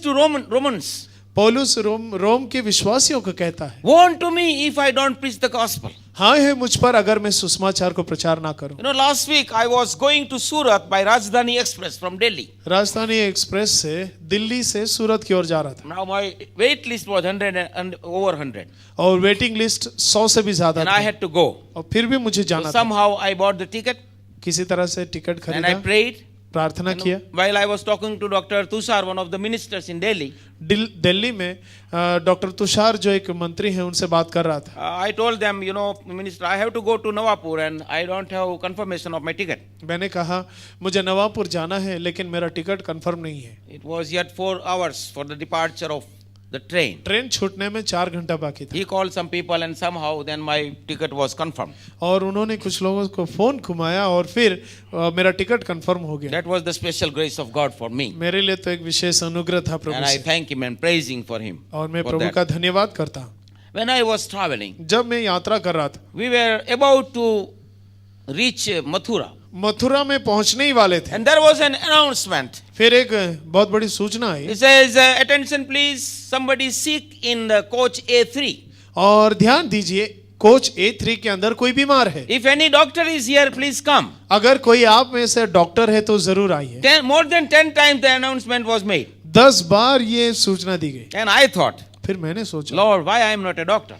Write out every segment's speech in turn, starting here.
to Romans, पौलुस रोम के विश्वासियों को कहता है, woe unto me if I don't preach the gospel. हाय है मुझ पर अगर मैं सुसमाचार को प्रचार ना करूं। You know, last week I was going to Surat by Rajdhani Express from Delhi. राजधानी एक्सप्रेस से दिल्ली से सूरत की ओर जा रहा था Now my wait list was 100 and over 100, और वेटिंग लिस्ट 100 से भी ज्यादा and I थी had to go. और फिर भी मुझे So जाना था। somehow I bought the ticket किसी तरह से टिकट and I खरीदा, prayed. प्रार्थना You know, किया। while I was talking to Dr. Tushar, one of the ministers in Delhi, Delhi में डॉक्टर तुषार जो एक मंत्री हैं उनसे बात कर रहा था। I told them, you know, Minister, I have to go to Nawapur and I don't have confirmation of my ticket. मैंने कहा मुझे नवापुर जाना है लेकिन मेरा टिकट कंफर्म नहीं है। It was yet 4 hours for the departure of the train. Train छूटने में 4 घंटा बाकी था He called some people and somehow then my ticket was confirmed. और उन्होंने कुछ लोगों को फोन घुमाया और फिर मेरा टिकट कंफर्म हो गया। That was the special grace of God for me. मेरे लिए तो एक विशेष अनुग्रह था प्रभु And I से thank him and praising for him. और मैं for प्रभु that. का धन्यवाद करता हूँ। When I was traveling, जब मैं यात्रा कर रहा था, we were about to reach Mathura. Mathura में पहुंचने ही वाले थे, And there was an announcement. फिर एक बहुत बड़ी सूचना आई It says, attention please, somebody sick in the coach A3. और ध्यान दीजिए कोच A3 के अंदर कोई बीमार है। If any doctor is here, please come. अगर कोई आप में से डॉक्टर है तो जरूर आइए। More than 10 times the announcement was made. 10 बार ये सूचना दी गई। And I thought, फिर मैंने सोचा Lord, why I am not a doctor?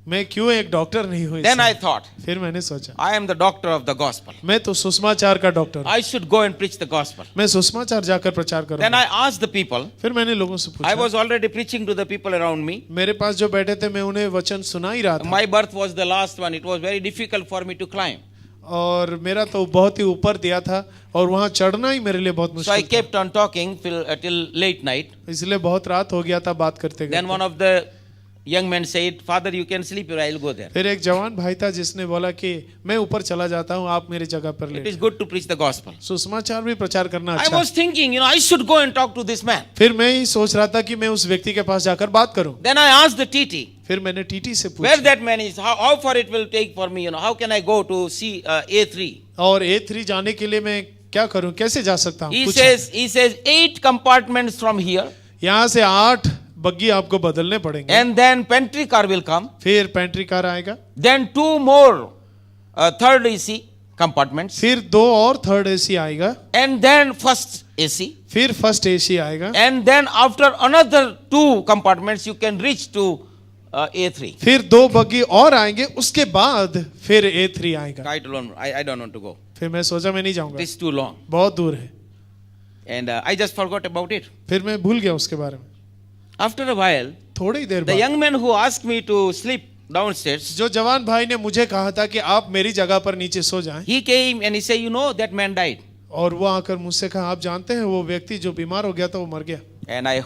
मैं क्यों एक डॉक्टर नहीं हूँ Then I इसमें? thought, फिर मैंने सोचा I am the doctor of the gospel. मैं तो सुसमाचार का डॉक्टर हूँ, I should go and preach the gospel. मैं सुसमाचार जाकर प्रचार Then करूँगा। I asked the people, फिर मैंने लोगों से I पूछा, was already preaching to the people around me. मेरे पास जो बैठे थे मैं उन्हें वचन सुना ही रहा था My berth was the last one. It was very difficult for me to climb. और मेरा तो बहुत ही ऊपर दिया था और वहाँ चढ़ना ही मेरे लिए बहुत So I मुश्किल था। kept on talking till late night. इसलिए बहुत रात हो गया था बात करते Then one करते। of the young men said, Father, you can sleep here, I'll go there. फिर एक जवान भाई था जिसने बोला कि मैं ऊपर चला जाता हूँ, आप मेरी जगह पर It is ले। good to preach the gospel. सुसमाचार भी प्रचार करना I अच्छा was thinking, I should go and talk to this man. फिर मैं ही सोच रहा था कि मैं उस व्यक्ति के पास जाकर बात करूं। Then I asked the TT, फिर मैंने टीटी से where पूछा that man is, how far it will take for me, how can I go to see A3? और A3 जाने के लिए मैं क्या करूं, कैसे जा सकता हूं? He says 8 compartments from here, यहाँ से 8 बग्गी आपको बदलने पड़ेंगे। and then pantry car will come, फिर पेंट्री कार आएगा, then 2 more third AC compartments, फिर 2 और थर्ड एसी आएगा, and then first AC, फिर फर्स्ट एसी आएगा, and then after another 2 compartments you can reach to A3. फिर 2 बग्गी और आएंगे, उसके बाद फिर A3 आएगा। I don't want to go. फिर मैं सोचा मैं नहीं It जाऊंगा, is too long. बहुत दूर है। And I just forgot about it. फिर मैं भूल गया उसके बारे में। After a while, थोड़ी ही देर the बाद young man who asked me to sleep downstairs, जो जवान भाई ने मुझे कहा था कि आप मेरी जगह पर नीचे सो जाएं, he came and he said, that man died. और वो आकर मुझसे कहा आप जानते हैं वो व्यक्ति जो बीमार हो गया था वो मर गया। And I